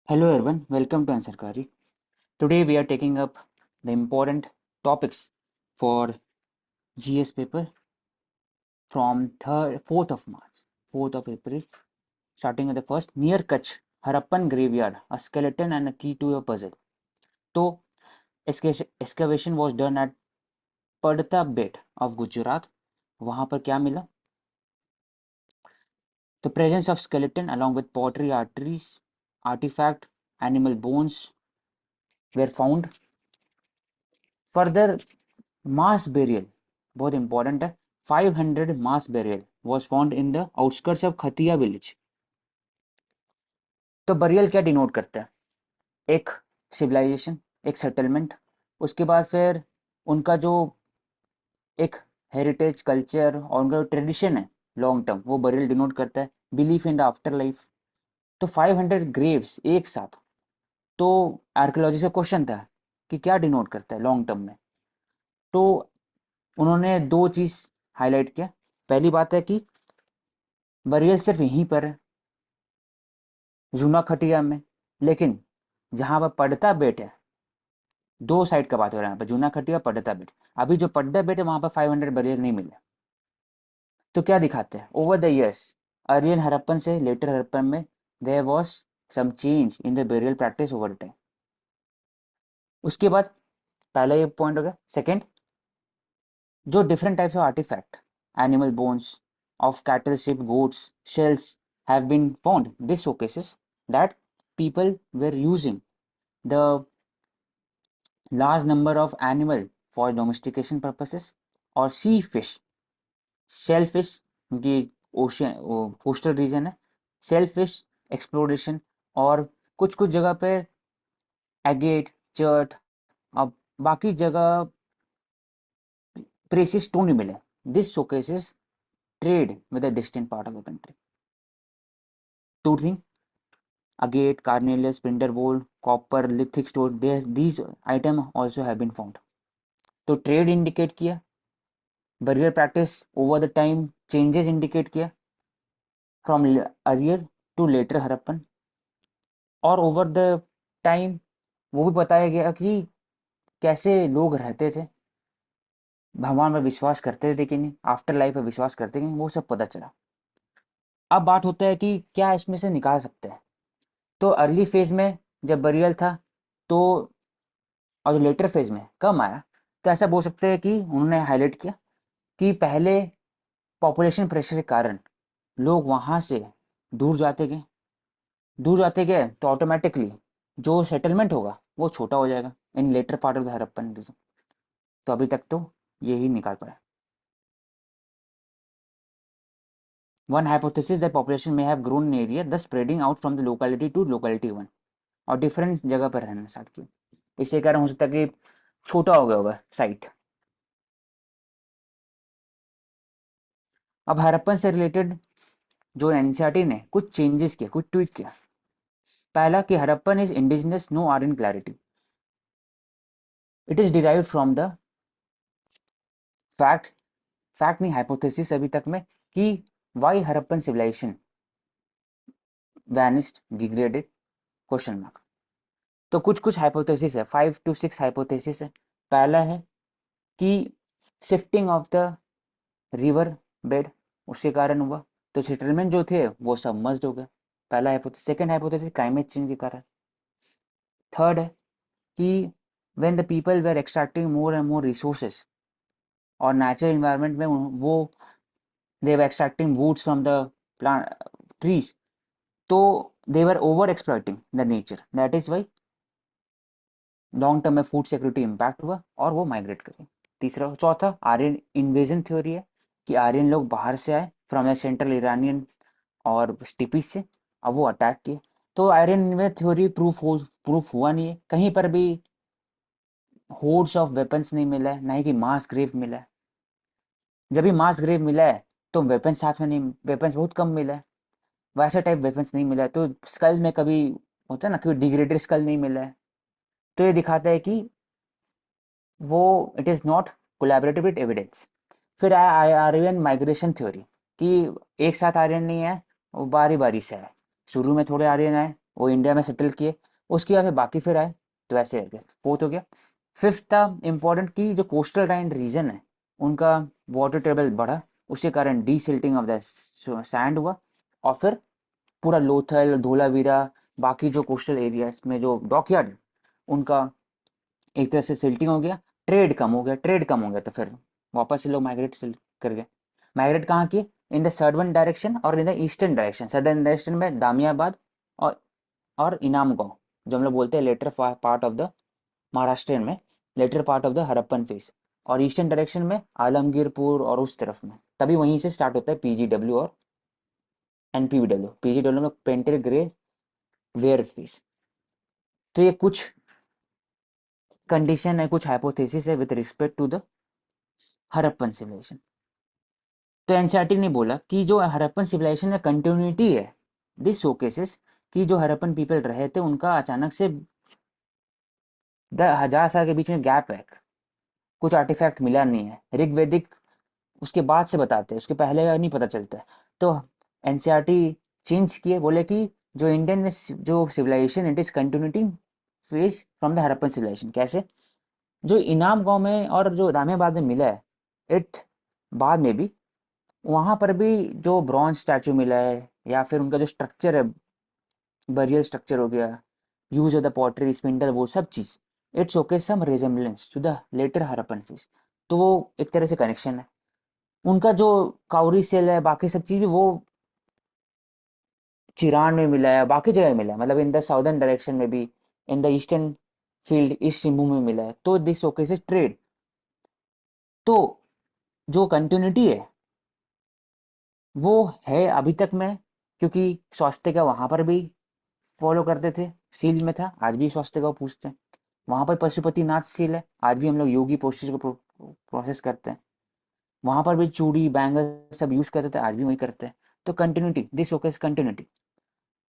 Hello everyone, welcome to Answer Kari. Today we are taking up the important topics for GS paper from 4th of March, 4th of April, starting with the first near Kutch, Harappan graveyard, a skeleton and a key to a puzzle. So, excavation was done at Padta Bet of Gujarat. वहाँ पर क्या मिला? The presence of skeleton along with pottery artifact, animal bones were found. Further, mass burial बहुत important है. 500 mass burial was found in the outskirts of खतिया village. तो burial क्या denote करता है? एक सिविलाइजेशन, एक सेटलमेंट, उसके बाद फिर उनका जो एक हेरिटेज कल्चर और उनका जो ट्रेडिशन है लॉन्ग टर्म, वो बरियल डिनोट करता है. Belief in the after life. तो 500 ग्रेव्स एक साथ. तो आर्कियोलॉजी से क्वेश्चन था कि क्या डिनोट करता है लॉन्ग टर्म में. तो उन्होंने दो चीज हाईलाइट किया. पहली बात है कि बरियल सिर्फ यहीं पर है, जूना खटिया में, लेकिन जहां पर पड़ता बेट है, दो साइड का बात हो रहा है यहाँ पर, जूना खटिया पड़ता बेट. अभी जो पड़ता बेट है वहां पर 500 बरियल नहीं मिले. तो क्या दिखाते हैं? Over the years, earlier Harappan से लेटर हड़प्पन में there was some change in the burial practice over time. उसके बाद पहला ये पॉइंट हो गया. सेकेंड, जो different types of artifact, animal bones of cattle, sheep, goats, shells have been found. This showcases that people were using the large number of animal for domestication purposes और sea fish, shell fish उनकी ocean coastal region है, shell fish exploration. और कुछ कुछ जगह पे agate, chert, अब बाकी जगह प्रेसियस स्टोन नहीं मिले. This showcases trade with the distant part of the country. Two thing, agate, carnelian, splinterwood, copper, lithic stone, these items also have been found. तो ट्रेड इंडिकेट किया, burial practice over the time changes indicate किया from earlier to later Harappan. और over the time वो भी बताया गया कि कैसे लोग रहते थे, भगवान पर विश्वास करते थे कि नहीं, आफ्टर लाइफ पर विश्वास करते कि नहीं, वो सब पता चला. अब बात होता है कि क्या इसमें से निकाल सकते हैं. तो अर्ली फेज में जब बरियल था तो, और लेटर फेज में कम आया, तो ऐसा बोल सकते हैं कि उन्होंने हाईलाइट किया कि पहले पॉपुलेशन प्रेशर के कारण लोग वहाँ से दूर जाते गए, दूर जाते गए तो ऑटोमेटिकली जो सेटलमेंट होगा वो छोटा हो जाएगा in later part of the Harappan region. तो अभी तक तो यही निकाल पाया. वन हाइपोथेसिस दैट पॉपुलेशन में have grown in area the spreading out from the locality to locality one, और डिफरेंट जगह पर रहना स्टार्ट किया. इससे कारण हो सकता है कि छोटा हो गया होगा साइट. अब हड़प्पन से रिलेटेड जो एनसीईआरटी ने कुछ चेंजेस किया, कुछ ट्वीट किया. पहला कि Harappan is indigenous no are in clarity. It is derived from the fact, fact नहीं हाइपोथेसिस अभी तक में, कि why Harappan civilisation vanished, degraded, question mark. तो कुछ कुछ हाइपोथेसिस है, 5 to 6 हाइपोथेसिस है. पहला है कि shifting of the river bed उसके कारण हुआ, तो सेटलमेंट जो थे वो सब मर्ज्ड हो गए. पहला hypothesis. Second hypothesis climate change के कारण. थर्ड है कि when the people were extracting more and more resources, और नेचुरल इन्वायरमेंट में वो they were extracting woods from the plant trees, तो they were over exploiting the nature. That is why long term में food security impact हुआ और वो migrate करे. तीसरा. चौथा आर्यन इन्वेजन थ्योरी है कि आर्यन लोग बाहर से आए फ्रॉम द सेंट्रल ईरानियन और स्टीपीज से, अब वो अटैक किए. तो आर्यन इन्वेजन थ्योरी प्रूफ हुआ नहीं है. कहीं पर भी होर्ड्स ऑफ वेपन्स नहीं मिला है, ना ही कि मास ग्रेव मिला है. जब भी मास ग्रेव मिला है तो वेपन्स साथ में नहीं, वेपन्स बहुत कम मिला है, वैसा टाइप वेपन्स नहीं मिला है. तो स्कल में कभी होता है ना, कोई डिग्रेडेड स्कल नहीं मिला है. तो ये दिखाता है कि वो it is not collaborative with evidence. फिर आया आर्यन माइग्रेशन थ्योरी कि एक साथ आर्यन नहीं है, वो बारी बारी से आए. शुरू में थोड़े आर्यन आए, वो इंडिया में सेटल किए, उसके बाद फिर बाकी फिर आए, तो ऐसे करके फोर्थ हो गया। फिफ्थ था इम्पोर्टेंट की जो कोस्टल लाइन रीजन है उनका वाटर टेबल बढ़ा, उसके कारण डीसिल्टिंग ऑफ द सैंड हुआ, और फिर पूरा लोथल धोलावीरा बाकी जो कोस्टल एरियाज में जो डॉकयार्ड उनका एक तरह से सिल्टिंग हो गया, ट्रेड कम हो गया, ट्रेड कम हो गया तो फिर वापस से लोग माइग्रेट कर गए। माइग्रेट कहाँ किए? इन द सदर्न डायरेक्शन और इन the eastern direction. Southern direction में दामियाबाद और इनाम गांव, जो हम लोग बोलते हैं later part of the Maharashtra में, later part of the Harappan phase. और ईस्टर्न डायरेक्शन में आलमगीरपुर और उस तरफ में, तभी वहीं से स्टार्ट होता है पीजीडब्ल्यू और एनपीडब्ल्यू। पीजीडब्ल्यू में पेंटेड ग्रे वेयर फेज। तो ये कुछ कंडीशन है, कुछ हाइपोथेसिस है with respect to the Harappan civilisation. तो एनसीईआरटी ने बोला कि जो हरप्पन सिविलाइजेशन में कंटिन्यूटी है, दिस शोकेसेस कि जो हरप्पन पीपल रहे थे उनका अचानक से 1000 साल के बीच में गैप है, कुछ आर्टिफैक्ट मिला नहीं है। ऋग्वेदिक उसके बाद से बताते हैं, उसके पहले का नहीं पता चलता है। तो एनसीईआरटी चेंज किए, बोले कि जो इंडियन में जो civilisation it is continuity phase from the Harappan civilisation. कैसे? जो इनाम गांव में और जो दामियाबाद में मिला है, इट बाद में भी वहाँ पर भी जो ब्रॉन्ज स्टैचू मिला है या फिर उनका जो स्ट्रक्चर है, बरियल स्ट्रक्चर हो गया, use of the pottery spindle, वो सब चीज it showcase some resemblance to the later Harappan phase. तो वो एक तरह से कनेक्शन है। उनका जो काउरी सेल है बाकी सब चीज भी वो चिरान में मिला है, बाकी जगह मिला है, मतलब इन द साउदर्न डायरेक्शन में भी, in the eastern field east सिंभू में मिला है। तो दिस शोकेसेस ट्रेड। तो जो कंटिन्यूटी है वो है अभी तक में, क्योंकि स्वास्थ्य का वहां पर भी फॉलो करते थे, सील में था, आज भी स्वास्थ्य का पूछते हैं। वहां पर पशुपतिनाथ सील है, आज भी हम लोग योगी पोस्चर को प्रोसेस करते हैं। वहां पर भी चूड़ी बैंगल सब यूज करते थे, आज भी वही करते हैं। तो कंटिन्यूटी, दिस ओकेस कंटिन्यूटी।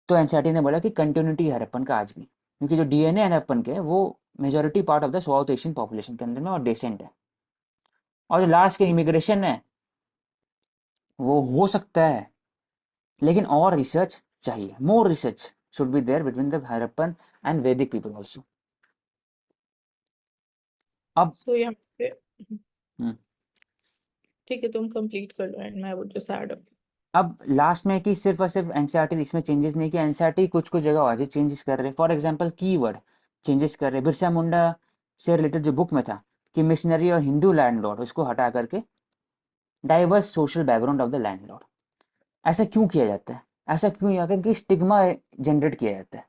तो एनसीईआरटी ने बोला कि कंटिन्यूटी है हड़प्पन का आज भी, क्योंकि जो डीएनए है हड़प्पन के वो majority part of the south Asian population के अंदर में और डेसेंट है। और जो लास्ट के इमिग्रेशन है वो हो सकता है, लेकिन और रिसर्च चाहिए, more research should be there between the Harappan and Vedic people also. अब सो यहाँ पे हम्म, ठीक है, तुम कंप्लीट कर लो एंड मैं वो जो सैड अप। अब लास्ट में कि सिर्फ और सिर्फ एनसीईआरटी इसमें चेंजेस नहीं किया, एनसीईआरटी कुछ कुछ जगह आज चेंजेस कर रहे हैं। फॉर एग्जांपल कीवर्ड चेंजेस कर रहे हैं। बिरसा मुंडा से रिलेटेड जो बुक में था कि मिशनरी और हिंदू लैंडलॉर्ड, उसको हटा करके diverse social background of the landlord. ऐसा क्यों किया जाता है? ऐसा क्यों किया? क्योंकि स्टिग्मा जनरेट किया जाता है,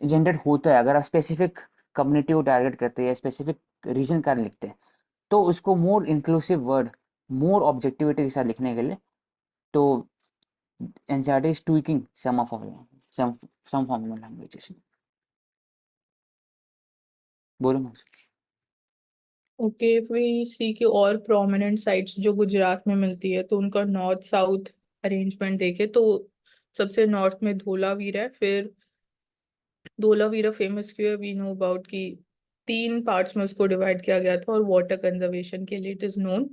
जनरेट होता है। अगर आप स्पेसिफिक कम्युनिटी को टारगेट करते हैं, स्पेसिफिक रीजन का लिखते हैं, तो उसको मोर इंक्लूसिव वर्ड, मोर ऑब्जेक्टिविटी के साथ लिखने के लिए, तो NCERT is tweaking some some form of languages. बोलो मुझे। ओके, इफ वी सी की और प्रोमिनेंट साइट्स जो गुजरात में मिलती है तो उनका नॉर्थ साउथ अरेंजमेंट देखे तो सबसे नॉर्थ में धोलावीरा है। फिर धोलावीरा फेमस क्यों है? वी नो अबाउट कि तीन पार्ट्स में उसको डिवाइड किया गया था और वाटर कंजर्वेशन के लिए it is known.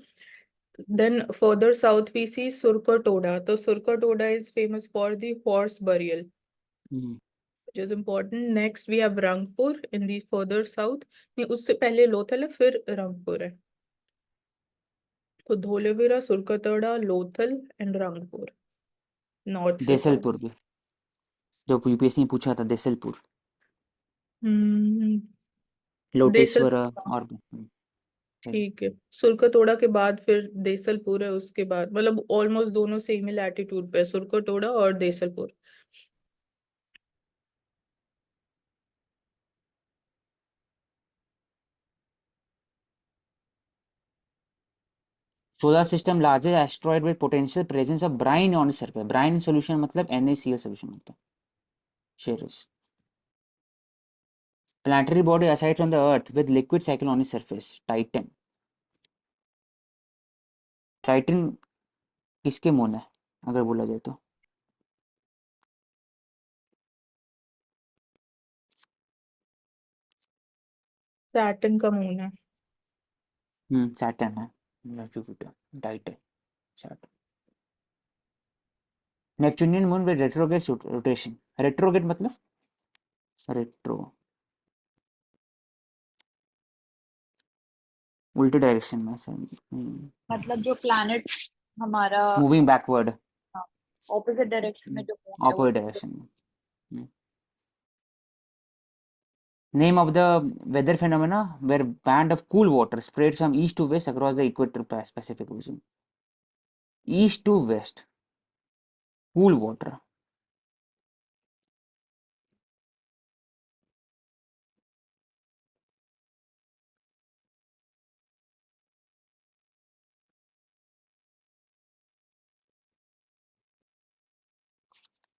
Then further south we see Surkotada, तो Surkotada is famous for the horse burial, hmm, which is important. Next we have Rangpur in the further south. नहीं, उससे पहले लोथल है फिर रंगपुर है। तो धोलेवीरा, सुरकतड़ा, लोथल एंड रंगपुर, नॉर्थ से साउथ। देसलपुर भी, जो यूपीएससी ने पूछा था, देसलपुर, हम्म। लोटेश्वर देसलपुर, और बोलो। ठीक है। सुरकतोड़ा के बाद फिर देसलपुर है, उसके बाद मतलब ऑलमोस्ट दोनों सेम ही लैटिट्यूड पे है, सुरकतोड़ा और Desalpur. Solar system largest asteroid with potential presence of Bryan on surface. Brine solution मतलब NaCl सॉल्यूशन होता है। Shares planetary body aside from the earth with liquid cycle on its surface. Titan, Titan किसके moon है अगर बोला जाए तो? Saturn का मून है। सैटर्न है, Jupiter, Titan, Saturn. Neptunian moon with retrograde rotation. Retrograde मतलब रेट्रो, उल्टे डायरेक्शन में सर, मतलब जो प्लैनेट हमारा मूविंग बैकवर्ड, ऑपोजिट डायरेक्शन में जो मून है वो ऑपोजिट डायरेक्शन में। Name of the weather phenomena where band of cool water spreads from east to west across the equator Pacific Ocean. East to west, cool water.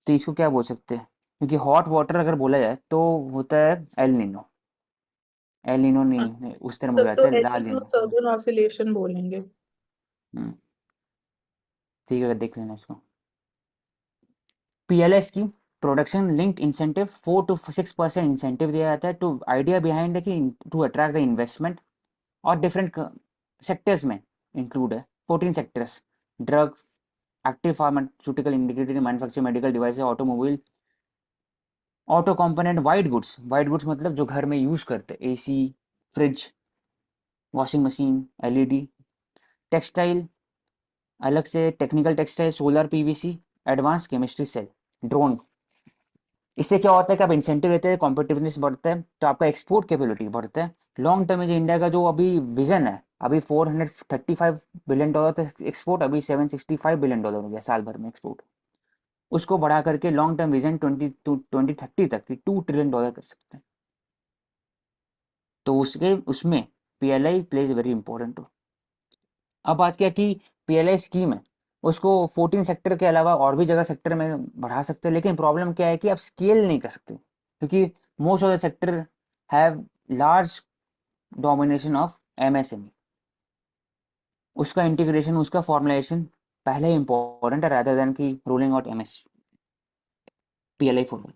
तो इसको क्या बोल सकते हैं, क्योंकि हॉट वाटर अगर बोला जाए तो होता है एल नीनो। एल नीनो नहीं, उस तरह में तब तो रहता है एल लाल नीनो नीनो। सर्दर्न ऑसिलेशन बोलेंगे। हम्म, ठीक है, देख लेना इसको। PLI scheme, production linked incentive, 4 to 6% incentive दिया जाता है। टू आइडिया बिहाइंड है कि टू अट्रैक्ट द इन्वेस्टमेंट, और डिफरेंट सेक्टर्स में इंक्लूड है, 14 sectors, drug, active pharmaceutical, integrated manufacture, medical device, automobile, auto component, white goods. White goods मतलब जो घर में यूज करते हैं, AC, fridge, washing machine, LED, textile, अलग से technical textile, solar PVC, advance chemistry cell, drone. इससे क्या होता है कि आप इंसेंटिव देते हैं, कॉम्पिटिटिवनेस बढ़ता है, तो आपका एक्सपोर्ट कैपेबिलिटी बढ़ता है। लॉन्ग टर्म में जो इंडिया का जो अभी विजन है, अभी $435 बिलियन तक एक्सपोर्ट, अभी $765 बिलियन हो गया साल भर में एक्सपोर्ट। उसको बढ़ा करके लॉन्ग टर्म विजन 2030 तक की $2 ट्रिलियन कर सकते हैं। तो उसके उसमें PLI plays very important role. अब बात क्या कि पीएलआई स्कीम है, उसको 14 सेक्टर के अलावा और भी जगह सेक्टर में बढ़ा सकते हैं, लेकिन प्रॉब्लम क्या है कि आप स्केल नहीं कर सकते, क्योंकि most of the sector have large domination of MSME. उसका इंटीग्रेशन, उसका फॉर्मुलेशन पहले इंपॉर्टेंट है, रादर देन की rolling out MS PLI formula.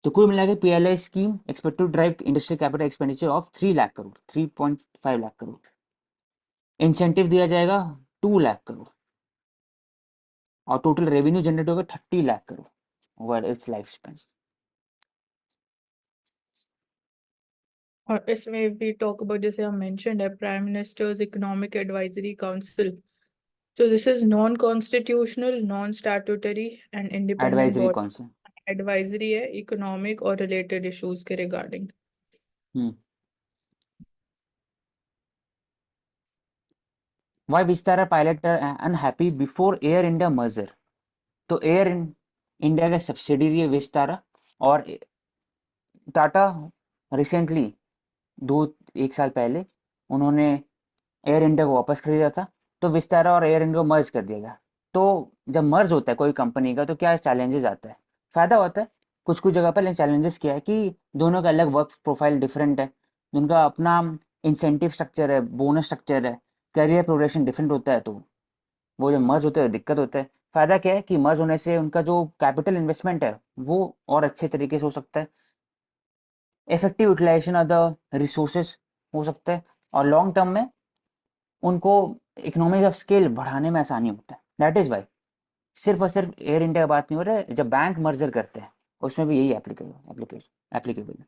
तो कुल मिला के PLI scheme expect to drive industrial capital expenditure of 3 lakh crore, 3.5 lakh crore. Incentive दिया जाएगा 2 लाख करोड़, और टोटल रेवेन्यू जनरेट होगा 30 lakh crore over its life span. और इसमें भी टॉक अबाउट, जैसे हम मेंशन्ड है, prime minister's economic advisory council. So this is non-constitutional, non-statutory and independent advisory body. कौन सा? Advisory है इकोनॉमिक और रिलेटेड इश्यूज के regarding. Why Vistara pilot unhappy before Air India merger. तो एयर इंडिया का सब्सिडियरी है विस्तारा, और टाटा रिसेंटली 1 साल पहले उन्होंने एयर इंडिया को वापस खरीदा था, तो विस्तारा और एयर इंडिया को मर्ज कर दिया गया। तो जब मर्ज होता है कोई कंपनी का, तो क्या चैलेंजेस आता है, फायदा होता है कुछ कुछ जगह पर, लेकिन चैलेंजेस क्या है कि दोनों का अलग वर्क प्रोफाइल डिफरेंट है, उनका अपना इंसेंटिव स्ट्रक्चर है, बोनस स्ट्रक्चर है, करियर प्रोग्रेशन डिफरेंट होता है। तो वो जब मर्ज होते हैं दिक्कत होता है। फायदा क्या है कि मर्ज होने से उनका जो कैपिटल इन्वेस्टमेंट है वो और अच्छे तरीके से हो सकता है, effective utilisation of the resources हो सकता है, और लॉन्ग टर्म में उनको इकोनॉमीज ऑफ स्केल बढ़ाने में आसानी होता है। दैट इज वाई सिर्फ और सिर्फ एयर इंडिया का बात नहीं हो रहा है, जब बैंक मर्जर करते हैं उसमें भी यही एप्लीकेबल है।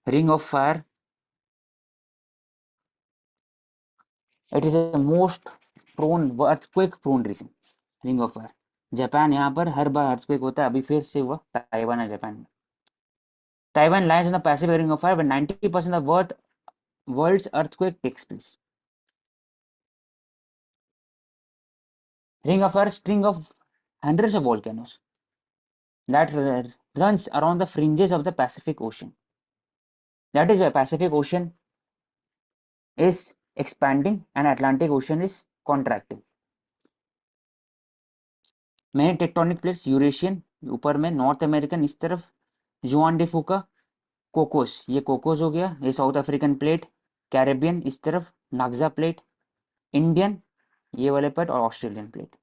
Ring of fire, it is a most prone earthquake prone region. Ring of fire, Japan, यहाँ पर हर बार अर्थक्वेक होता है, अभी फिर से हुआ ताइवान है जापान में। Taiwan lies on the Pacific Ring of Fire, where 90% of world's earthquake takes place. Ring of Fire, string of hundreds of volcanoes that runs around the fringes of the Pacific Ocean. That is why Pacific Ocean is expanding and Atlantic Ocean is contracting. Many tectonic plates, Eurasian ऊपर में, north American इस तरफ, जुआन D फूका, Cocos, ये Cocos हो गया, ये साउथ अफ्रीकन प्लेट, कैरेबियन इस तरफ, नाग्जा प्लेट, इंडियन ये वाले प्लेट, और ऑस्ट्रेलियन प्लेट, तो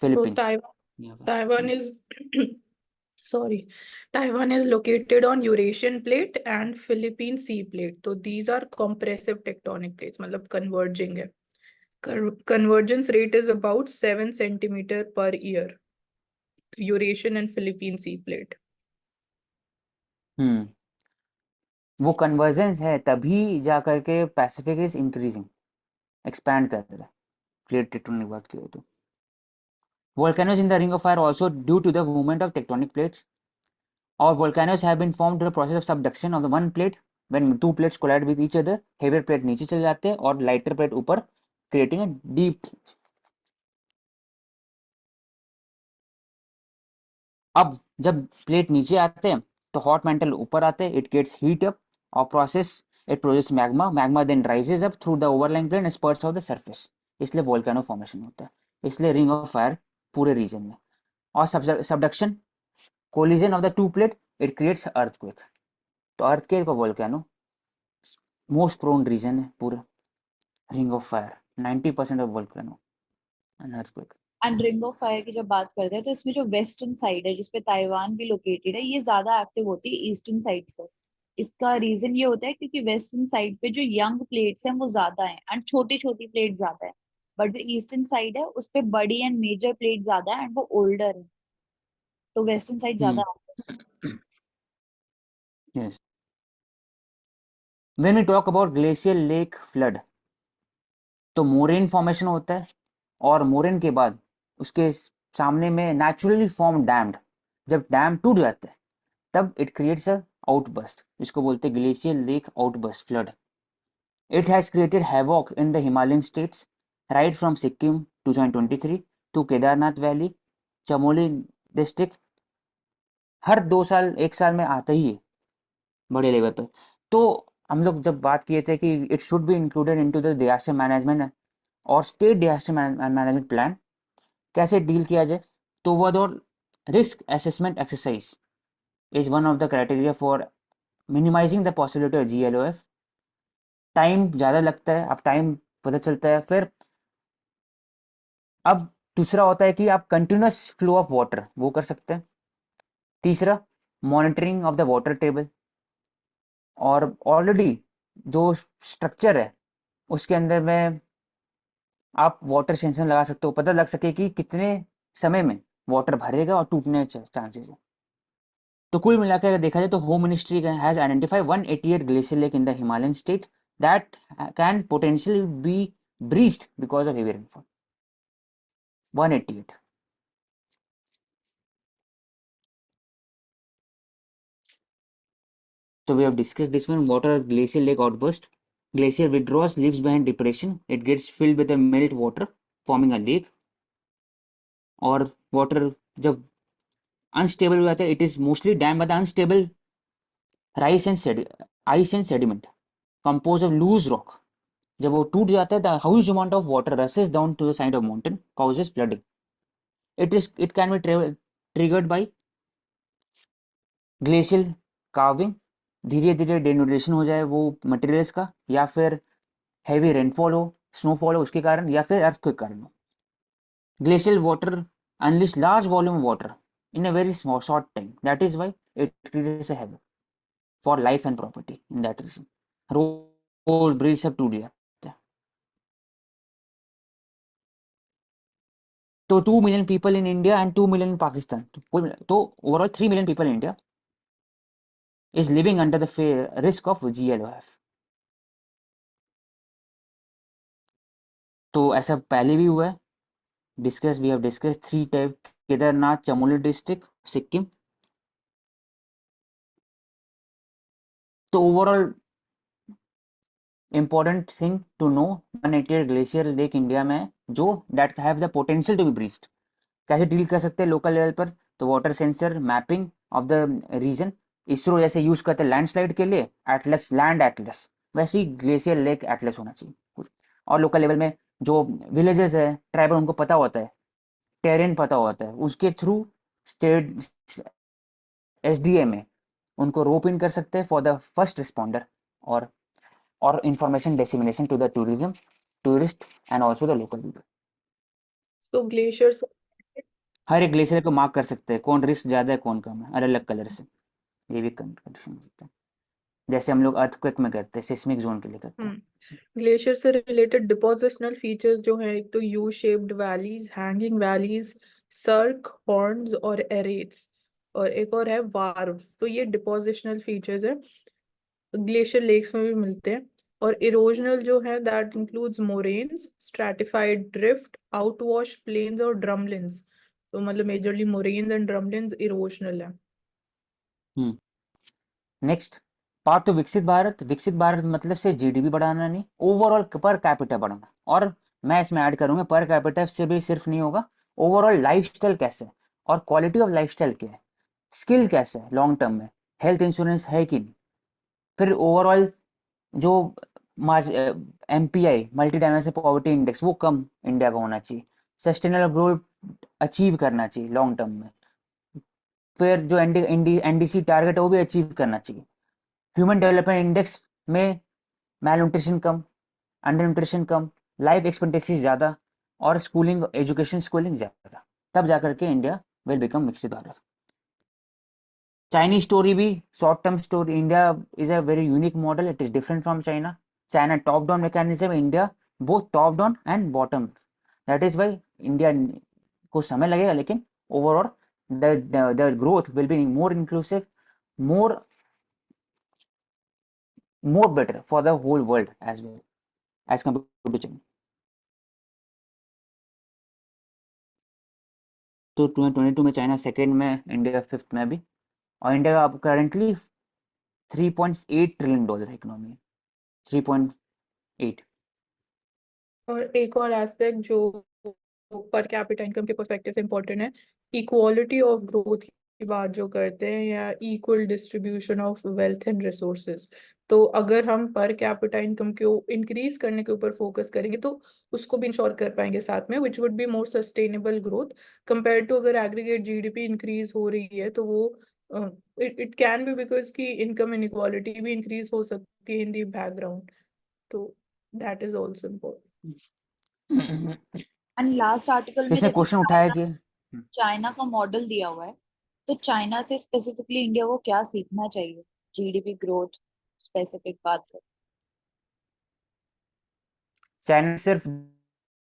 फिलीपींस यहाँ पर। Taiwan is sorry, Taiwan is located on Eurasian plate and Philippine sea plate. तो these are compressive tectonic plates, मतलब converging है। Convergence rate is about 7 centimeter per year. Eurasian and Philippine Sea Plate. वो convergence है, तभी जा करके Pacific is increasing, expand कर रहा है प्लेट टेक्टोनिक बात की तो। Volcanoes in the Ring of Fire also due to the movement of tectonic plates, or volcanoes have been formed through the process of subduction of the one plate. When two plates collide with each other, heavier plate नीचे चले जाते हैं और lighter plate ऊपर, creating a deep. अब जब plate नीचे आते हैं तो हॉट मेंटल ऊपर आते हैं, इट गेट्स हीट अप और process it produce magma then rises up through the overlying plate and spurts of the surface, इसलिए वोल्केनो फॉर्मेशन होता है, इसलिए रिंग ऑफ फायर पूरे रीजन में। और subduction, collision of the two plate, it creates earthquake. तो earthquake और volcano most prone region है पूरे ring of fire, 90% of volcano and earthquake. And ring of fire की जब बात करते हैं तो इसमें जो वेस्टर्न साइड है जिसपे ताइवान भी लोकेटेड है, ये ज्यादा एक्टिव होती है ईस्टर्न साइड से। इसका रीजन ये होता है क्योंकि वेस्टर्न साइड पे जो यंग प्लेट्स हैं वो ज्यादा हैं एंड छोटी छोटी प्लेट ज्यादा है, बट जो ईस्टर्न साइड है उस पे बड़ी एंड मेजर प्लेट ज्यादा है एंड वो ओल्डर है, तो वेस्टर्न साइड ज्यादा active Yes. When we talk about glacial lake flood, तो मोरेन फॉर्मेशन होता है और मोरेन के बाद उसके सामने में नेचुरली फॉर्म डैम्ड, जब डैम टूट जाता है तब इट क्रिएट्स अ आउटबर्स्ट, जिसको बोलते हैं glacial lake outburst flood. It has created havoc in the Himalayan states right from Sikkim 2023 to Kedarnath valley, Chamoli district. हर 2 साल 1 साल में आता ही है बड़े लेवल पर। तो हम लोग जब बात किए थे कि it should be included into the disaster management और स्टेट डिजास्टर मैनेजमेंट प्लान, कैसे डील किया जाए, तो वो और risk assessment exercise is one of the criteria for minimizing the possibility of GLOF। Time ज़्यादा लगता है, अब टाइम पता चलता है फिर। अब दूसरा होता है कि आप कंटिन्यूस फ्लो ऑफ वाटर वो कर सकते हैं। तीसरा, monitoring of the water table, और ऑलरेडी जो स्ट्रक्चर है उसके अंदर में आप वाटर सेंसर लगा सकते हो, पता लग सके कि कितने समय में वाटर भरेगा और टूटने चांसेस है। तो कुल मिलाकर अगर देखा जाए तो home ministry has identified 188 glacier lake in the Himalayan state that can potentially be breached because of heavy rainfall. 188। So we have discussed this one. Water glacier lake outburst. Glacier withdraws, leaves behind depression. It gets filled with the melt water, forming a lake. और water जब unstable हो जाता है, it is mostly dammed by the unstable ice and sediment composed of loose rock. जब वो टूट जाता है, the huge amount of water rushes down to the side of mountain causes flooding. It can be triggered by glacial calving, धीरे धीरे denudation हो जाए वो मटेरियल्स का, या फिर हैवी रेनफॉल हो, स्नोफॉल हो उसके कारण, या फिर अर्थक्वेक कारण हो। Glacial water unleash large volume of water in a very small short time. That is why it creates a havoc for life and property in that region. Road bridge सब टूट जाता है। तो 2 million people in India and 2 million in Pakistan, तो overall 3 million people in India is living under the risk of GLOF। तो ऐसा पहले भी हुआ है, discuss we have discuss 3 type, Kedarnath, Chamoli district, Sikkim. तो overall important thing to know, 188 glacier lake India में जो that have the potential to be breached. कैसे डील कर सकते हैं लोकल लेवल पर, तो water sensor mapping of the region, ISRO जैसे यूज करते हैं लैंडस्लाइड के लिए एटलस, लैंड एटलस, वैसे ही ग्लेशियर लेक एटलस होना चाहिए। और लोकल लेवल में जो विलेजेस है ट्राइबल, उनको पता होता है, टेरेन पता होता है, उसके थ्रू स्टेट SDA में उनको रोप इन कर सकते हैं फॉर द फर्स्ट रिस्पॉन्डर और information dissemination to the tourism, tourist and also the local people. तो ग्लेशियर्स हर एक ग्लेशियर को मार्क कर सकते हैं, कौन रिस्क ज़्यादा है कौन कम है, अलग अलग कलर से, ये भी कंडीशन हो सकता है। जैसे हम लोग अर्थक्वेक में करते हैं, सिस्मिक जोन के लिए करते हैं। ग्लेशियर से रिलेटेड डिपोजिशनल फीचर्स जो है, एक तो U shaped valleys, hanging valleys, cirque, horns और एरेट्स, और एक और है वार्व्स। तो ये डिपोजिशनल फीचर्स है, ग्लेशियर लेक्स में भी मिलते हैं। और इरोजनल जो है, that includes moraines, stratified drift, outwash plains और ड्रमलिन्स। तो मतलब majorly moraines and drumlins erosional है। Next part to Viksit Bharat मतलब से जीडीपी बढ़ाना नहीं, ओवरऑल पर कैपिटा बढ़ाना। और मैं इसमें ऐड करूंगा पर कैपिटा से भी सिर्फ नहीं होगा, ओवरऑल लाइफस्टाइल कैसे है और क्वालिटी ऑफ लाइफस्टाइल क्या है, स्किल कैसे है लॉन्ग टर्म में, हेल्थ इंश्योरेंस है कि नहीं, फिर ओवरऑल जो MPI multi dimensional poverty index वो कम इंडिया का होना चाहिए, सस्टेनेबल ग्रोथ अचीव करना चाहिए लॉन्ग टर्म में, फिर जो NDC टारगेट है वो भी अचीव करना चाहिए, ह्यूमन डेवलपमेंट इंडेक्स में मैल न्यूट्रिशन कम, अंडर न्यूट्रिशन कम, लाइफ एक्सपेक्टेंसी ज़्यादा और स्कूलिंग ज़्यादा, तब जाकर के इंडिया विल बिकम विकसित भारत। चाइनीज स्टोरी भी short term story, India is a very unique model, it is different from China. China top down mechanism, India both top down and bottom, that is why India को समय लगेगा, लेकिन overall the growth will be more inclusive, more more better for the whole world as well as compared to China. तो 2022 में China second में, India fifth में भी, और इंडिया का अब करेंटली $3.8 ट्रिलियन इकोनॉमी, 3.8। और एक और एस्पेक्ट जो पर कैपिटा इनकम के पर्सपेक्टिव से इम्पोर्टेंट है, इक्वालिटी ऑफ ग्रोथ की बात जो करते हैं, या equal distribution of wealth and resources. तो अगर हम पर कैपिटा इनकम को इंक्रीज करने के ऊपर फोकस करेंगे तो उसको भी इंश्योर कर पाएंगे साथ में, which would be more sustainable growth compare to अगर एग्रीगेट जीडीपी इंक्रीज हो रही है तो वो इट कैन बी बिकॉज की इनकम इनइक्वालिटी भी इंक्रीज हो सकती है इन दी बैकग्राउंड। तो that is also important. And last article में जिसने जैसे क्वेश्चन उठाया कि चाइना का मॉडल दिया हुआ है, तो चाइना से स्पेसिफिकली इंडिया को क्या सीखना चाहिए जीडीपी ग्रोथ स्पेसिफिक बात कर। चाइना सिर्फ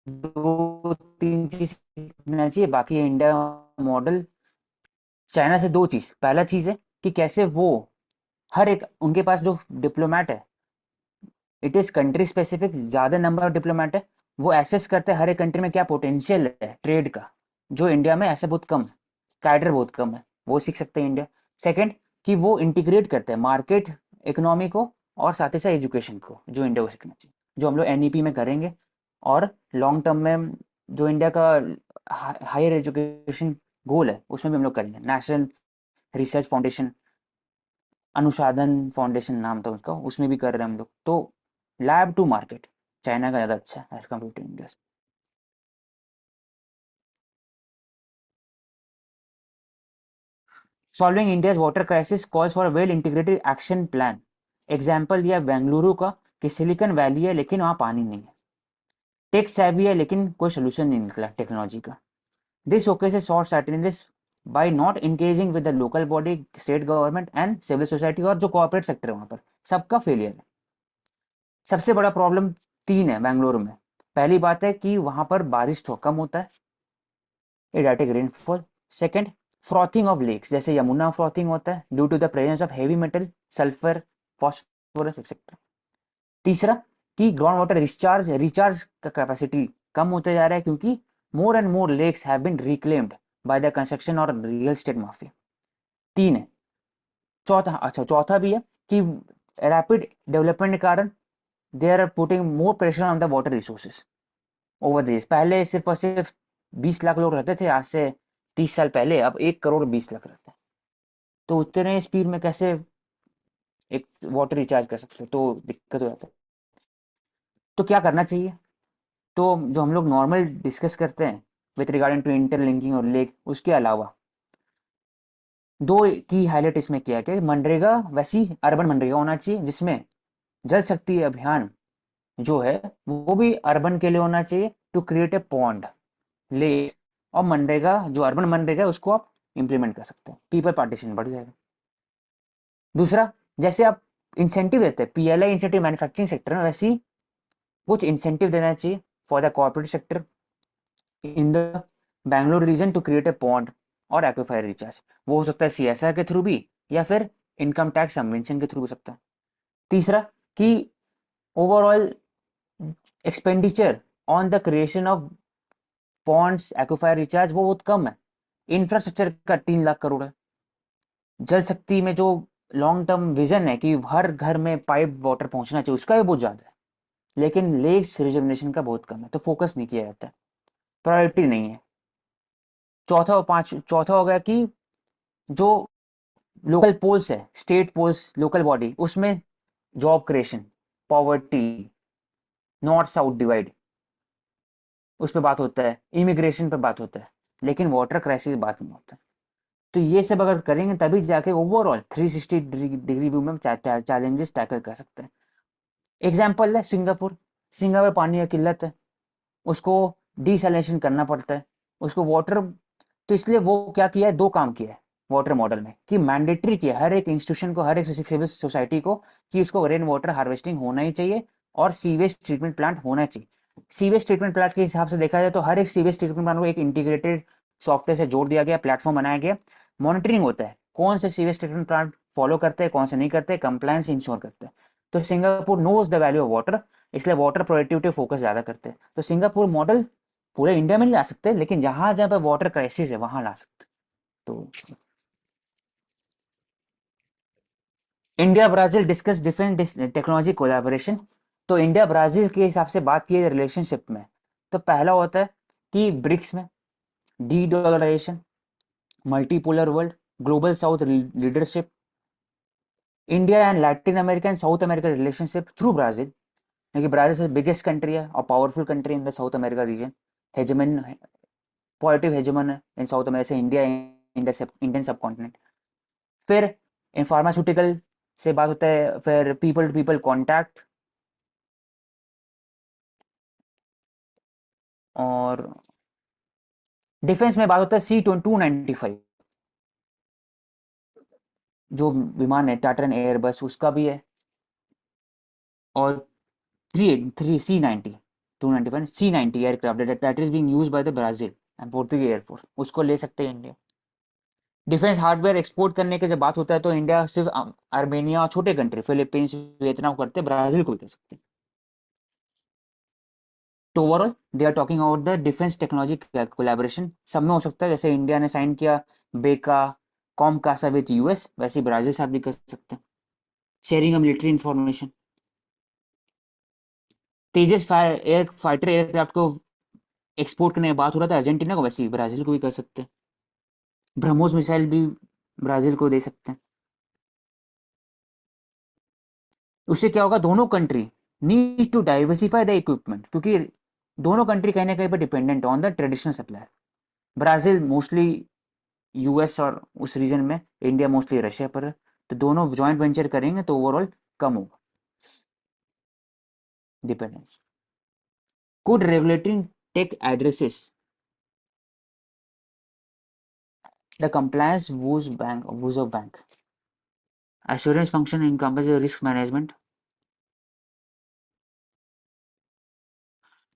2-3 चीज सीखना चाहिए, बाकी इंडिया मॉडल चाइना से 2 चीज, पहला चीज है कि कैसे वो हर एक, उनके पास जो डिप्लोमेट है, इट इज कंट्री स्पेसिफिक, ज्यादा नंबर ऑफ डिप्लोमेट है, वो एसेस करते हैं हर एक कंट्री में क्या पोटेंशियल है ट्रेड का, जो इंडिया में ऐसे बहुत कम है, कैडर बहुत कम है, वो सीख सकते हैं इंडिया। सेकंड कि वो इंटीग्रेट करते हैं मार्केट इकोनॉमी को और साथ ही साथ एजुकेशन को, जो इंडिया को सीखना चाहिए, जो हम लोग NEP में करेंगे। और लॉन्ग टर्म में जो इंडिया का हायर एजुकेशन गोल है उसमें भी हम लोग करेंगे, नेशनल रिसर्च फाउंडेशन, अनुसाधन फाउंडेशन नाम था उसका, उसमें भी कर रहे हैं हम लोग। तो लैब टू मार्केट चाइना का ज़्यादा अच्छा है as compare to India. Solving India's water crisis calls for well integrated action plan. Example दिया बेंगलुरु का कि सिलिकॉन वैली है लेकिन वहाँ पानी नहीं है, टेक सेवी है लेकिन कोई सोल्यूशन नहीं निकला टेक्नोलॉजी का। This showcases short certainties by not engaging with the local body, state government and civil society, और जो कॉर्पोरेट सेक्टर है वहाँ पर सबका फेलियर है। सबसे बड़ा प्रॉब्लम 3 है बेंगलुरु में। पहली बात है कि वहाँ पर बारिश तो कम होता है, erratic rainfall. Second, frothing of lakes, जैसे यमुना फ्रॉथिंग होता है due to the presence of heavy metal, sulphur, phosphorus etcetera. तीसरा कि ग्राउंड वाटर रिचार्ज का कैपेसिटी कम होते जा रहा है, क्योंकि more and more lakes have been reclaimed by the construction और रियल एस्टेट माफिया। 3 है। चौथा भी है कि रैपिड डेवलपमेंट के कारण they are putting more pressure on the water resources over this. पहले सिर्फ और सिर्फ 20 लाख लोग रहते थे, आज से 30 साल पहले अब 1 करोड़ 20 लाख रहते हैं। तो उतने स्पीड में कैसे एक वाटर रिचार्ज कर सकते, तो दिक्कत हो जाता है। तो क्या करना चाहिए, तो जो हम लोग नॉर्मल डिस्कस करते हैं विथ रिगार्डिंग टू इंटरलिंकिंग और लेक, उसके अलावा 2 की हाईलाइट इसमें किया कि मनरेगा वैसी अर्बन मनरेगा होना चाहिए, जिसमें जल शक्ति अभियान जो है वो भी अर्बन के लिए होना चाहिए, to create a pond lake. और मनरेगा जो अर्बन मनरेगा है उसको आप इम्प्लीमेंट कर सकते हैं, पीपल पार्टिसिपेशन बढ़ जाएगा। दूसरा, जैसे आप इंसेंटिव देते हैं, PLI इंसेंटिव मैन्युफैक्चरिंग सेक्टर में, वैसे ही कुछ इंसेंटिव देना चाहिए for the corporate sector in the Bangalore region to create a pond और एक्विफायर रिचार्ज। वो हो सकता है CSR के थ्रू भी, या फिर इनकम टैक्स सबवेंशन के थ्रू हो सकता है। तीसरा कि overall expenditure on the creation of ponds aquifer recharge वो बहुत कम है। इंफ्रास्ट्रक्चर का 3 लाख करोड़ है। जल शक्ति में जो लॉन्ग टर्म विजन है कि हर घर में पाइप वाटर पहुंचना चाहिए, उसका भी बहुत ज़्यादा है, लेकिन लेक्स रिजर्वेशन का बहुत कम है, तो फोकस नहीं किया जाता है, प्रायोरिटी नहीं है। चौथा हो गया कि जो लोकल पोल्स है, स्टेट पोल्स, लोकल बॉडी, उसमें job creation, poverty, north south divide, उस पर बात होता है, इमिग्रेशन पे बात होता है, लेकिन वाटर क्राइसिस बात नहीं होता। तो ये सब अगर करेंगे तभी जाके ओवरऑल 360 डिग्री व्यू में चैलेंजेस टैकल कर सकते हैं। एग्जाम्पल है सिंगापुर। सिंगापुर पानी की किल्लत है, उसको डिसैलिनेशन करना पड़ता है, उसको वाटर, तो इसलिए वो क्या किया है, 2 काम किया है वाटर मॉडल में, कि मैंडेटरी किया हर एक इंस्टीट्यूशन को, हर एक सोसाइटी को, कि उसको रेन वाटर हार्वेस्टिंग होना ही चाहिए और सीवेज ट्रीटमेंट प्लांट होना चाहिए। सीवेज ट्रीटमेंट प्लांट के हिसाब से देखा जाए तो हर एक सीवेज ट्रीटमेंट प्लांट को एक इंटीग्रेटेड सॉफ्टवेयर से जोड़ दिया गया, प्लेटफॉर्म बनाया गया, मॉनिटरिंग होता है कौन से सीवेज ट्रीटमेंट प्लांट फॉलो करते हैं, कौन से नहीं करते, कंप्लायंस इंश्योर करते हैं। तो Singapore knows the value of water, इसलिए वाटर प्रोडक्टिविटी फोकस ज़्यादा करते हैं। तो सिंगापुर मॉडल पूरे इंडिया में नहीं ला सकते, लेकिन जहां जहां पे वाटर क्राइसिस है वहां ला सकते। तो India Brazil discuss defence technology collaboration. तो इंडिया ब्राजील के हिसाब से बात की है रिलेशनशिप में, तो पहला होता है कि ब्रिक्स में de dollarisation, multipolar world, global south leadership, India and Latin America and South America relationship through Brazil, क्योंकि ब्राजील बिगेस्ट कंट्री है और powerful country in the South America region, hegemon, positive hegemon है in South America से India in the Indian subcontinent. फिर in pharmaceutical से बात होता है, फिर पीपल टू पीपल कॉन्टैक्ट, और डिफेंस में बात होता है C-295 जो विमान है टाटा एंड एयरबस उसका भी है, और 3 C-90 aircraft that is being used by the Brazil and Portuguese air force, उसको ले सकते हैं इंडिया। डिफेंस हार्डवेयर एक्सपोर्ट करने के जब बात होता है तो इंडिया सिर्फ आर्मेनिया और छोटे कंट्री फिलीपींस वियतनाम करते हैं, ब्राजील को भी कर सकते हैं। तो overall they are talking about the defence technology collaboration, सब में हो सकता है, जैसे इंडिया ने साइन किया बेका कॉम कासा विद US, वैसे ही ब्राजील साथ भी कर सकते हैं, sharing of military information. Tejas air fighter aircraft को एक्सपोर्ट करने की बात हो रहा था अर्जेंटीना को, वैसे ही ब्राजील को भी कर सकते हैं। ब्रह्मोस मिसाइल भी ब्राजील को दे सकते हैं। उससे क्या होगा, दोनों country need to diversify the equipment, क्योंकि दोनों कंट्री कहीं ना कहीं पर dependent on the traditional supplier. Brazil mostly US और उस रीजन में, इंडिया मोस्टली रशिया पर है, तो दोनों जॉइंट वेंचर करेंगे तो ओवरऑल कम होगा dependence. Good regulating tech addresses the compliance views of bank, assurance function encompasses risk management।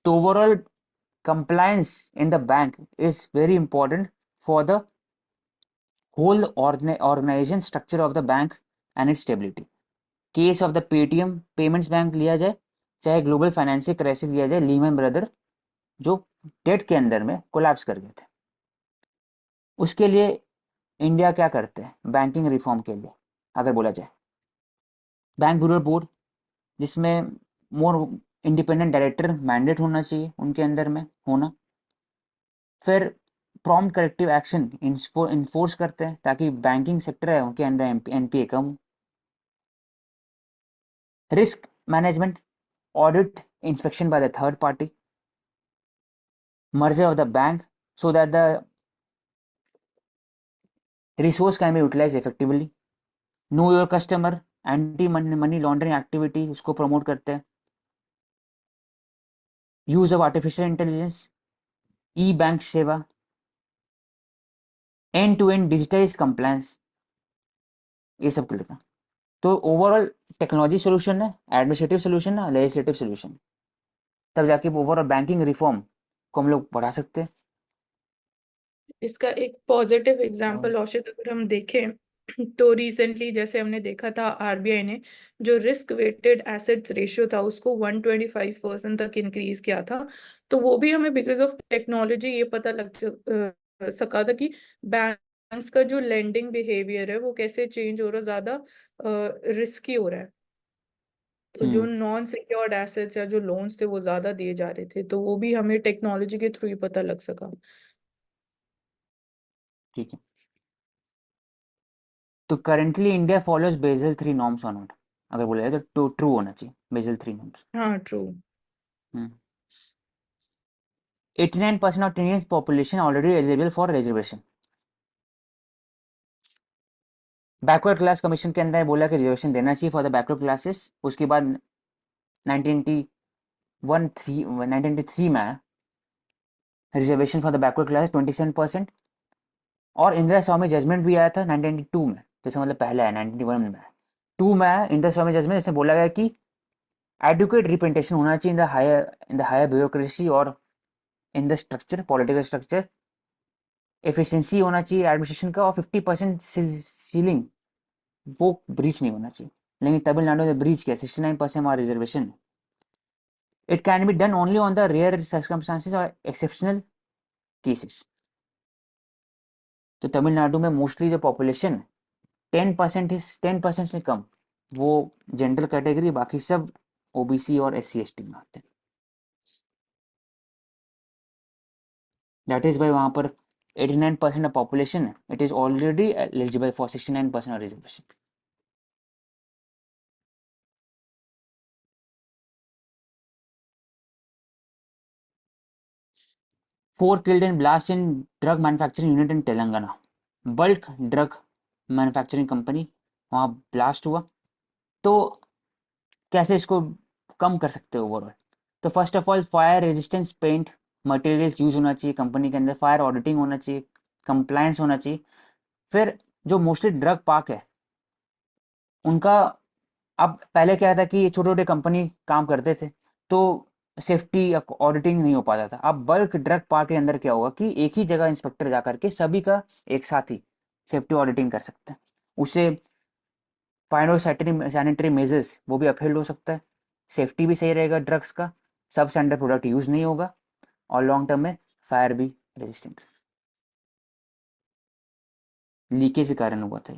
तो overall compliance in the bank is very important for the whole organization structure of the bank and its stability। Case of the Paytm payments bank लिया जाए, चाहे global financial crisis लिया जाए, Lehman brother जो date के अंदर में collapse कर गए थे, उसके लिए इंडिया क्या करते हैं बैंकिंग रिफॉर्म के लिए, अगर बोला जाए बैंक ब्यूरो बोर्ड, जिसमें मोर इंडिपेंडेंट डायरेक्टर मैंडेट होना चाहिए उनके अंदर में होना। फिर प्रॉम्प्ट करेक्टिव एक्शन इन्फोर्स करते हैं ताकि बैंकिंग सेक्टर है उनके अंदर NPA कम हो। Risk management, audit, inspection by the third party, merger of the bank so that the resource can be utilized effectively। know your customer, anti money laundering activity उसको promote करते हैं। Use of artificial intelligence, e bank सेवा, end to end digitise compliance, ये सब करता है। तो overall technology solution है, एडमिनिस्ट्रेटिव सोल्यूशन है, लेजिस्लेटिव सोल्यूशन, तब जाके ओवरऑल बैंकिंग रिफॉर्म को हम लोग बढ़ा सकते हैं। इसका एक पॉजिटिव और एग्जांपल औषध अगर हम देखें तो रिसेंटली जैसे हमने देखा था आरबीआई ने जो रिस्क वेटेड एसेट्स रेशियो था उसको 125% तक इंक्रीज किया था। तो वो भी हमें बिकॉज ऑफ टेक्नोलॉजी ये पता सका था कि बैंक्स का जो लेंडिंग बिहेवियर है वो कैसे चेंज हो रहा है, ज्यादा रिस्की हो रहा है। तो जो नॉन सिक्योर्ड एसेट्स या जो लोन्स थे वो ज्यादा दिए जा रहे थे, तो वो भी हमें टेक्नोलॉजी के थ्रू ही पता लग सका। ठीक है, तो currently India follows Basel 3 norms और नॉट, अगर बोला जाए तो ट्रू होना चाहिए बेसल 3 नॉर्म्स। हाँ true. 89% of Indian population already eligible for reservation. Backward class commission के अंदर बोला कि रिजर्वेशन देना चाहिए फॉर द बैकवर्ड क्लासेस। उसके बाद 1993 में reservation for the backward class 27%। और इंदिरा स्वामी जजमेंट भी आया था 1992 में, जैसे मतलब पहले है 1991 में। 2 में इंदिरा स्वामी जजमेंट जैसे बोला गया कि एडुकेट रिप्रेजेंटेशन होना चाहिए इन द हायर ब्यूरोक्रेसी और in the structure, political structure. Efficiency होना चाहिए एडमिनिस्ट्रेशन का, और 50% सीलिंग वो ब्रीच नहीं होना चाहिए। लेकिन तमिलनाडु ने ब्रीच किया, 69% हमारा reservation. It can be done only on the rare circumstances और एक्सेप्शनल केसेस। तो तमिलनाडु में मोस्टली जो पॉपुलेशन 10% से कम, वो जनरल कैटेगरी, बाकी सब ओबीसी और SC ST में आते हैं। दैट इज वाई वहाँ पर 89% of population it is already eligible for 69% reservation. Four killed in blast in drug manufacturing unit in Telangana. Bulk drug manufacturing company वहाँ ब्लास्ट हुआ। तो कैसे इसको कम कर सकते हो ओवरऑल? तो first of all fire resistance paint materials use होना चाहिए कंपनी के अंदर, फायर ऑडिटिंग होना चाहिए, कंप्लायंस होना चाहिए। फिर जो मोस्टली ड्रग पार्क है उनका, अब पहले क्या था कि छोटे छोटे कंपनी काम करते थे तो सेफ्टी या ऑडिटिंग नहीं हो पाता था। अब बल्क ड्रग पार्क के अंदर क्या होगा कि एक ही जगह इंस्पेक्टर जा करके सभी का एक साथ ही सेफ्टी ऑडिटिंग कर सकते हैं। उससे फाइनो सैनिटरी मेजर्स वो भी अपहेल्ड हो सकता है, सेफ्टी भी सही रहेगा ड्रग्स का, सब स्टैंडर्ड प्रोडक्ट यूज नहीं होगा, और लॉन्ग टर्म में फायर भी रेजिस्टेंट। लीकेज के कारण हुआ था।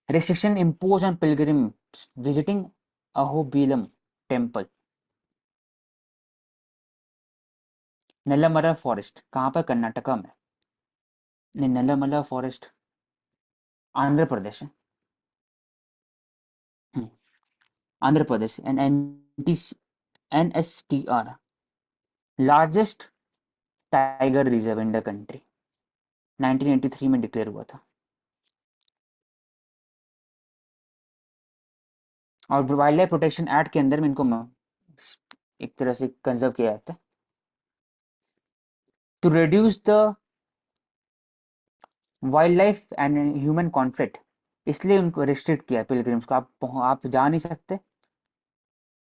Restriction imposed on pilgrims visiting Ahobilam temple. Nallamala forest कहाँ पर? कर्नाटका में। नहीं, नल्लामला फॉरेस्ट आंध्र प्रदेश है। Andhra Pradesh. N NSTR largest tiger reserve in the country 1983 में डिक्लेयर हुआ था। और वाइल्ड लाइफ प्रोटेक्शन एक्ट के अंदर में इनको एक तरह से कंजर्व किया जाता है to reduce the wildlife and human conflict. इसलिए उनको रिस्ट्रिक्ट किया पिलग्रिम्स को, आप जा नहीं सकते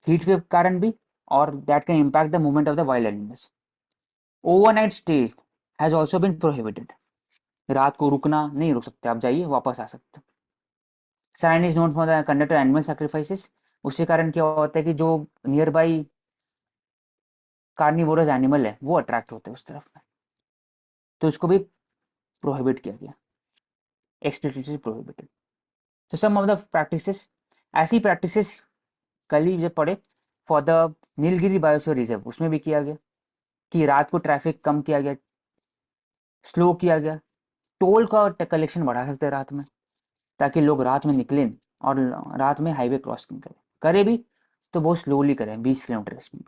हीट वेव कारण भी, और that can impact the movement of the wild animals. Overnight stay has also been prohibited. रात को रुकना नहीं, रुक सकते, आप जाइए वापस आ सकते। Sign is known for the conduct animal sacrifices. उसके कारण क्या होता है कि जो नियर बाई कार्निवोरस एनिमल है वो अट्रैक्ट होते हैं उस तरफ में, तो इसको भी प्रोहिबिट किया गया, एक्सप्लिसिटली प्रोहिबिटेड। तो सम ऑफ द प्रैक्टिसेस, ऐसी प्रैक्टिसेस कल ही जब पढ़े for the Nilgiri biosphere reserve, उसमें भी किया गया कि रात को ट्रैफिक कम किया गया, स्लो किया गया, टोल का कलेक्शन बढ़ा सकते हैं रात में, ताकि लोग रात में निकलें और रात में हाईवे क्रॉसिंग करें, करे भी तो बहुत स्लोली करें, 20 kilometre speed.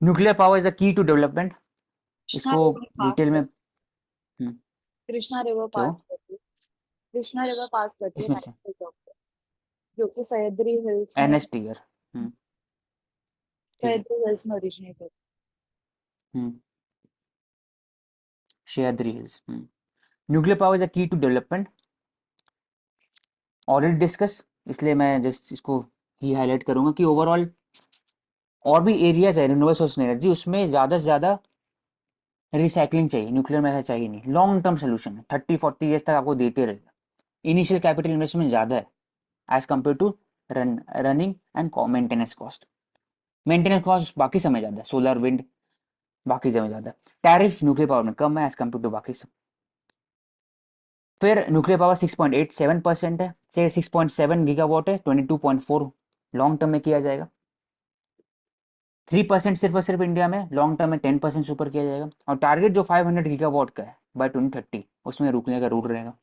Nuclear power is a की टू डेवलपमेंट। कृष्णा इसको रिवर पास डिटेल में कर कृष्णा रिवर क्या पास हो करती है। कृष्णा रिवर पास करती है इसमें से नाइन्टी टॉप पे, जो कि सह्याद्री हिल्स में NSTR। ठीक है। सह्याद्री हिल्स में ओरिजिनेट होती Sahyadri hills. Nuclear power is a की टू डेवलपमेंट, ऑलरेडी डिस्कस, इसलिए मैं जस्ट इसको ही हाईलाइट करूंगा कि ओवरऑल और भी एरियाज है रिन्यूएबल सोर्स एनर्जी, उसमें ज़्यादा से ज़्यादा रिसाइकलिंग चाहिए, न्यूक्लियर में ऐसा चाहिए नहीं। लॉन्ग टर्म सोल्यूशन है, 30-40 ईयर्स तक आपको देते रहेगा। इनिशियल कैपिटल इन्वेस्टमेंट ज़्यादा है as compare to running and maintenance cost. Maintenance cost बाकी समय ज़्यादा है, सोलर विंड बाकी समय ज़्यादा है। टैरिफ न्यूक्लियर पावर में कम है एज कम्पेयर टू बाकी सब। फिर न्यूक्लियर पावर 6.87% है, से 6.7 गीगावाट है, 22.4 लॉन्ग टर्म में किया जाएगा। 3% सिर्फ और सिर्फ इंडिया में, लॉन्ग टर्म में 10% ऊपर किया जाएगा। और टारगेट जो 500 गीगावाट का है बाय 2030, उसमें रुकने का रूल रहेगा।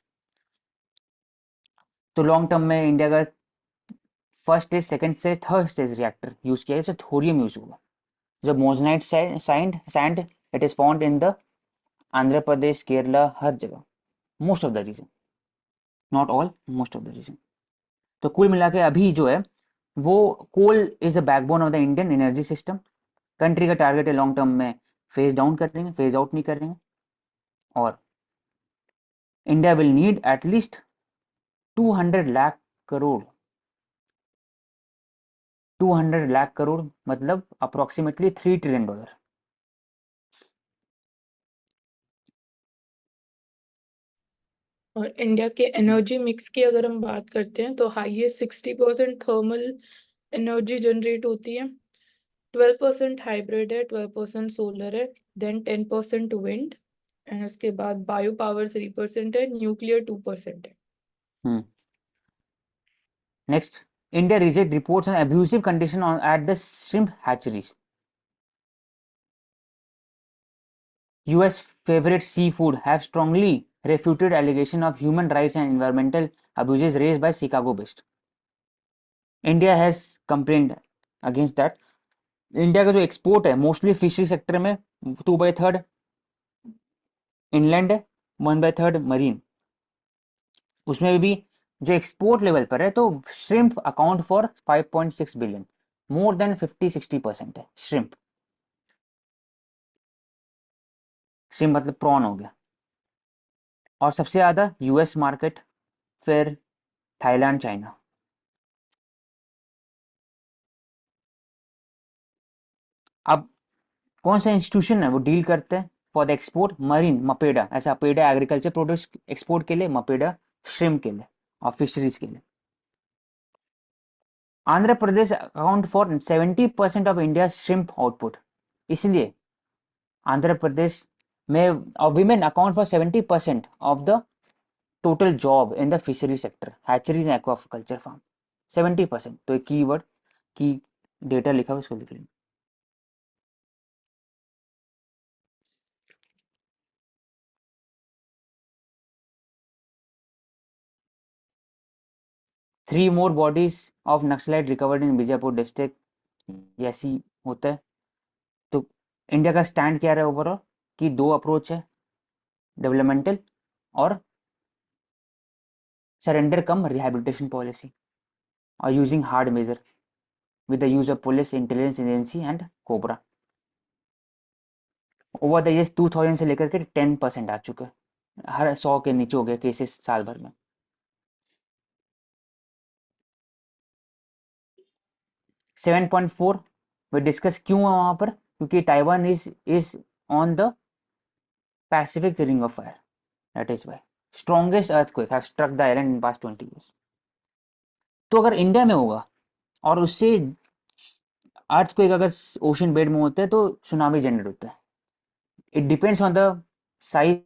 तो लॉन्ग टर्म में इंडिया का first stage, second stage, third stage reactor use किया जाए, थोरियम यूज होगा। जब monazite sand it is found in the Andhra Pradesh, Kerala, हर जगह, most of the region, not all, most of the region. तो कुल मिला के अभी जो है वो coal is the backbone of the Indian energy system. Country का टारगेट है लॉन्ग टर्म में फेज डाउन कर रहे हैं, फेज आउट नहीं कर रहे हैं। और India will need at least 200 lakh crore, 200 lakh crore मतलब अप्रोक्सीमेटली $3 ट्रिलियन। और इंडिया के एनर्जी मिक्स की अगर हम बात करते हैं तो हाईएस्ट 60% थर्मल एनर्जी जनरेट होती है, 12% हाइब्रिड है, 12% सोलर है, देन 10% विंड, एंड उसके बाद बायो पावर 3% है, न्यूक्लियर 2% है। Next, India reject reports on abusive condition at the shrimp hatcheries. US favorite seafood have strongly refuted allegation of human rights and environmental abuses raised by Chicago-based. India has complained against that. India का जो export है mostly fishery sector में 2/3 inland है, 1/3 marine. उसमें भी जो export level पर है तो shrimp account for 5.6 billion, more than 50-60% है श्रिम्प। श्रिम्प मतलब प्रॉन हो गया। और सबसे ज़्यादा US मार्केट, फिर थाईलैंड, चाइना। अब कौन सा इंस्टीट्यूशन है वो डील करते हैं फॉर द एक्सपोर्ट? मरीन, मपेडा, ऐसा अपेडा एग्रीकल्चर प्रोड्यूस एक्सपोर्ट के लिए, मपेडा श्रिम्प के लिए और फिशरीज के लिए। Andhra Pradesh account for 70% of India shrimp output, इसलिए आंध्र प्रदेश में और women account for 70% of the total job in the fishery sector, hatcheries and aquaculture farm, 70%। तो एक कीवर्ड की डेटा लिखा हुआ उसको लिख लेंगे। Three more bodies of naxalite recovered in Bijapur district, ऐसी होता है। तो इंडिया का स्टैंड क्या रहा है ओवरऑल कि दो अप्रोच है, डेवलपमेंटल और सरेंडर कम रिहैबिलिटेशन पॉलिसी, और using hard measure with the use of police, intelligence agency and COBRA. Over the years 2000 से लेकर के 10% आ चुका है, हर 100 के नीचे हो गए केसेस साल भर में। 7.4 वे डिस्कस क्यों है वहां पर, क्योंकि Taiwan is on the Pacific ring of fire, that is why strongest earthquake have struck the island in past 20 years. तो अगर इंडिया में होगा और उससे अर्थक्वेक अगर ओशन बेड में होता है तो सुनामी जनरेट होता है। It depends on the size